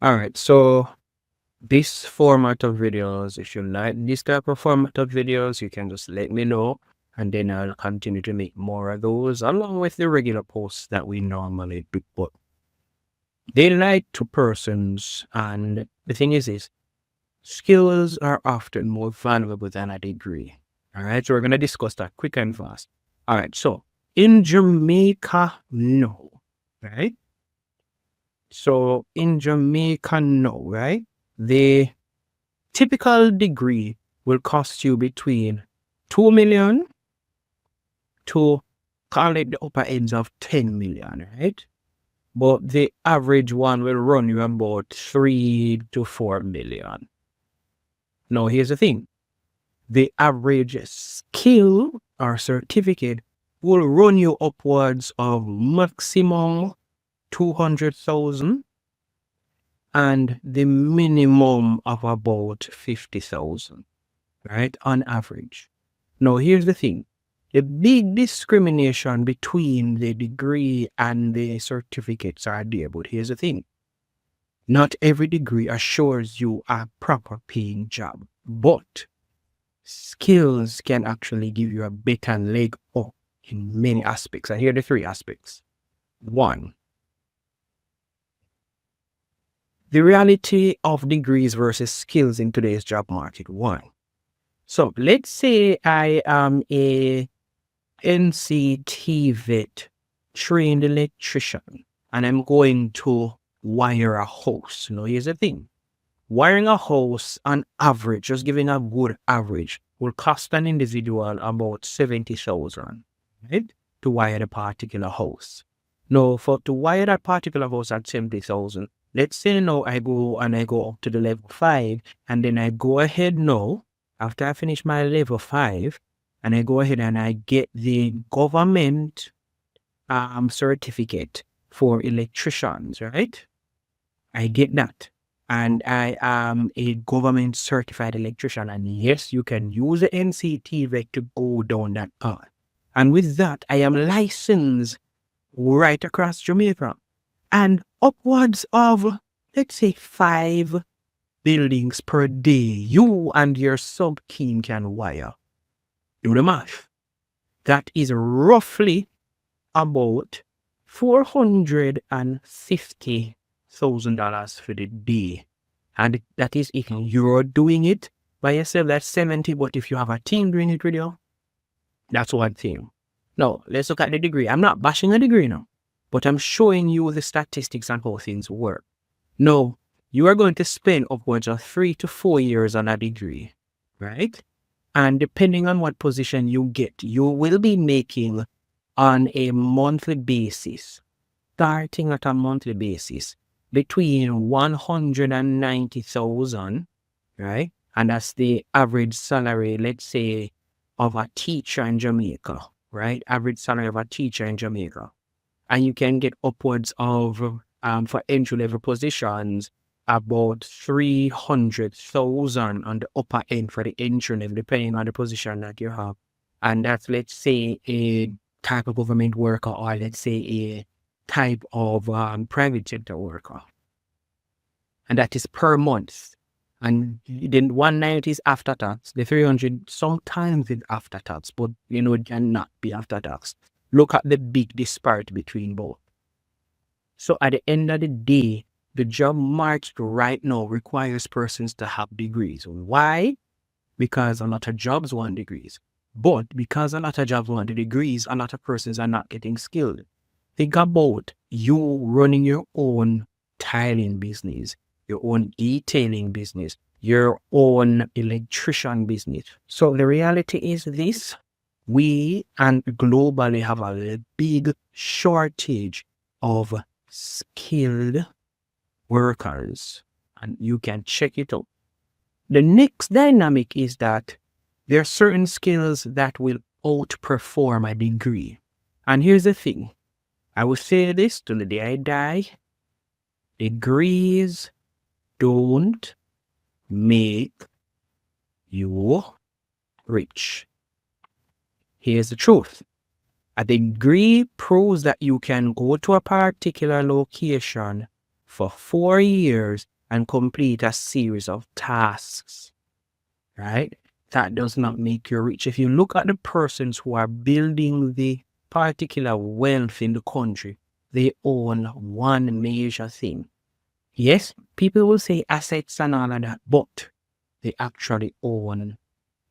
All right, so this format of videos, if you like this type of format of videos, you can just let me know, and then I'll continue to make more of those along with the regular posts that we normally do. But they like to persons, and the thing is skills are often more valuable than a degree. All right, so we're going to discuss that quick and fast. All right, so in Jamaica, no, right? So in Jamaica, no, right? The typical degree will cost you between 2 million to call it the upper ends of 10 million, right? But the average one will run you about 3 to 4 million. Now, here's the thing. The average skill or certificate will run you upwards of maximum 200,000 and the minimum of about 50,000, right? On average. Now, here's the thing. The big discrimination between the degree and the certificates are there, but here's the thing. Not every degree assures you a proper paying job, but skills can actually give you a better leg up in many aspects. And here are the three aspects. One, the reality of degrees versus skills in today's job market. One. So let's say I am a NCT vet trained electrician and I'm going to wire a house. Here's the thing. Wiring a house on average, just giving a good average, will cost an individual about 70,000, right? To wire the particular house. Now, to wire that particular house at 70,000, let's say now I go up to the level 5, and then I go ahead now, after I finish my level 5, and I go ahead and I get the government certificate for electricians, right? I get that. And I am a government certified electrician. And yes, you can use the NCT VEC to go down that path. And with that, I am licensed right across Jamaica. And upwards of, let's say, 5 buildings per day, you and your sub-team can wire. Do the math. That is roughly about $450,000 for the day. And that is if you're doing it by yourself, that's 70. But if you have a team doing it with you, that's one thing. Now, let's look at the degree. I'm not bashing a degree now, but I'm showing you the statistics and how things work. Now, you are going to spend upwards of 3 to 4 years on a degree, right? And depending on what position you get, you will be making on a monthly basis, starting at a monthly basis, between 190,000, right? And that's the average salary, let's say, of a teacher in Jamaica, right? Average salary of a teacher in Jamaica. And you can get upwards of, for entry-level positions, about 300,000 on the upper end for the entry level, depending on the position that you have. And that's, let's say, a type of government worker, or let's say a type of private sector worker. And that is per month. And then 190 is after tax. The 300 sometimes is after tax, but it cannot be after tax. Look at the big disparity between both. So at the end of the day, the job market right now requires persons to have degrees. Why? Because a lot of jobs want degrees. But because a lot of jobs want the degrees, a lot of persons are not getting skilled. Think about you running your own tiling business, your own detailing business, your own electrician business. So the reality is this: we and globally have a big shortage of skilled workers, and you can check it out. The next dynamic is that there are certain skills that will outperform a degree. And here's the thing. I will say this till the day I die. Degrees don't make you rich. Here's the truth. A degree proves that you can go to a particular location for 4 years and complete a series of tasks, right? That does not make you rich. If you look at the persons who are building the particular wealth in the country, they own one major thing. Yes, people will say assets and all of that, but they actually own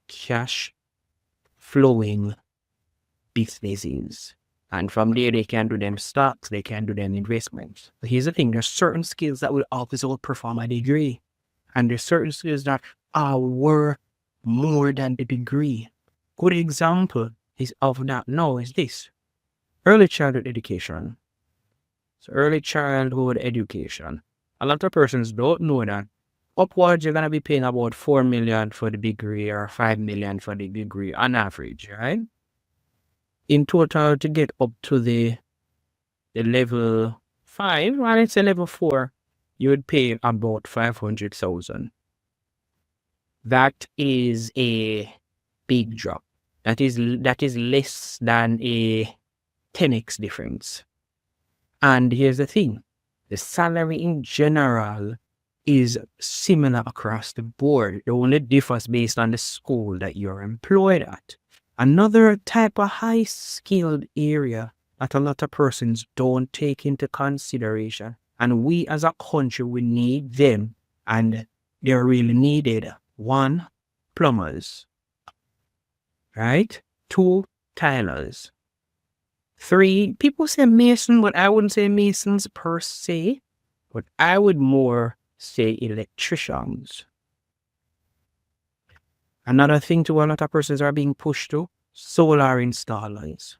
cash flowing businesses. And from there, they can do them stocks, they can do them investments. But here's the thing, there's certain skills that will always outperform a degree. And there's certain skills that are worth more than the degree. Good example is of that now is this. Early childhood education. So early childhood education. A lot of persons don't know that upwards you're gonna be paying about 4 million for the degree or 5 million for the degree on average, right? In total, to get up to the level 5, well, let's say level 4, you would pay about 500,000. That is a big drop. That is less than a 10x difference. And here's the thing, the salary in general is similar across the board. It only differs based on the school that you're employed at. Another type of high-skilled area that a lot of persons don't take into consideration, and we as a country, we need them, and they're really needed. 1, plumbers, right? 2, tilers. 3, people say mason, but I wouldn't say masons per se, but I would more say electricians. Another thing to a lot of persons are being pushed to, solar installers,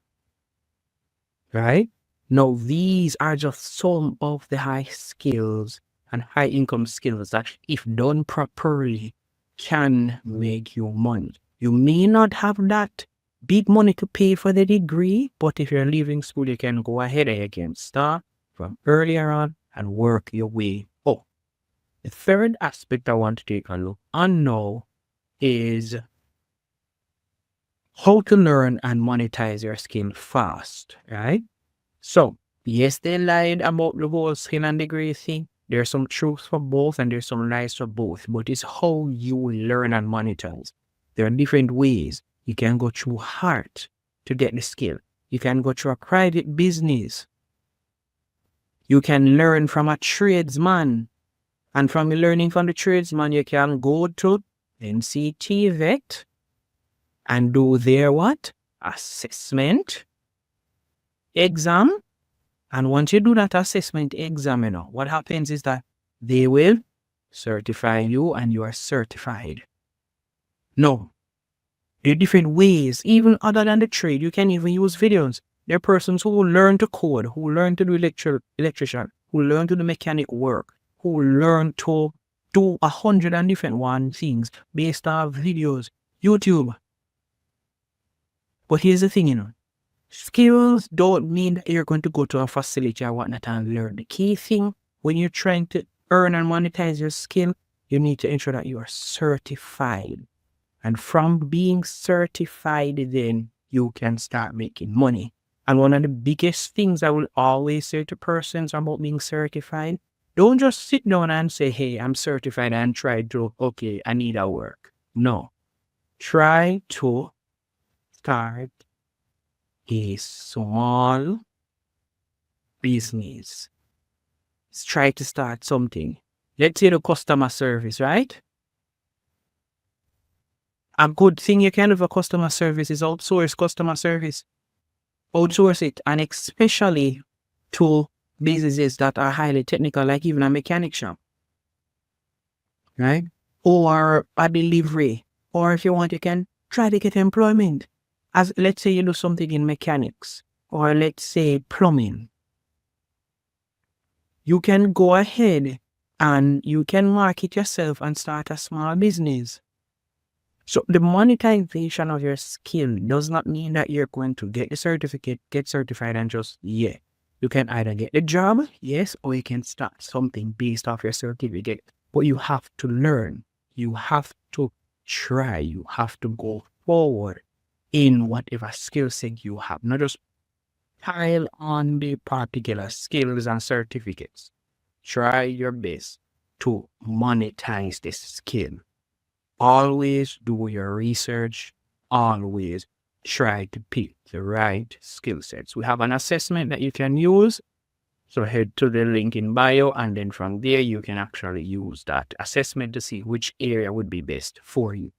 right? Now, these are just some of the high skills and high income skills that, if done properly, can make you money. You may not have that big money to pay for the degree, but if you're leaving school, you can go ahead and you can start from earlier on and work your way up. The third aspect I want to take a look on now is how to learn and monetize your skill fast, right? So, yes, they lied about the whole skill and degree thing. There's some truth for both and there's some lies for both, but it's how you will learn and monetize. There are different ways. You can go through heart to get the skill. You can go through a private business. You can learn from a tradesman. And from learning from the tradesman, you can go to NCT vet and do their what? Assessment exam. And once you do that assessment exam, what happens is that they will certify you and you are certified. No. There are different ways, even other than the trade. You can even use videos. There are persons who learn to code, who learn to do electrician, who learn to do mechanic work, who learn to do 100 and different things based on videos, YouTube. But here's the thing, skills don't mean that you're going to go to a facility or whatnot and learn. The key thing when you're trying to earn and monetize your skill, you need to ensure that you are certified. And from being certified, then you can start making money. And one of the biggest things I will always say to persons about being certified, don't just sit down and say, hey, I'm certified and try to, okay, I need a work. No. Try to start a small business. Try to start something. Let's say the customer service, right? A good thing you can do for customer service is outsource customer service. Outsource it, and especially to businesses that are highly technical, like even a mechanic shop, right? Or a delivery. Or if you want, you can try to get employment. As let's say you do something in mechanics, or let's say plumbing. You can go ahead and you can market yourself and start a small business. So the monetization of your skill does not mean that you're going to get the certificate, get certified, and just, yeah. You can either get the job, yes, or you can start something based off your certificate. But you have to learn. You have to try. You have to go forward in whatever skill set you have. Not just pile on the particular skills and certificates. try your best to monetize this skill. Always do your research. Always try to pick the right skill sets. We have an assessment that you can use. So head to the link in bio, and then from there you can actually use that assessment to see which area would be best for you.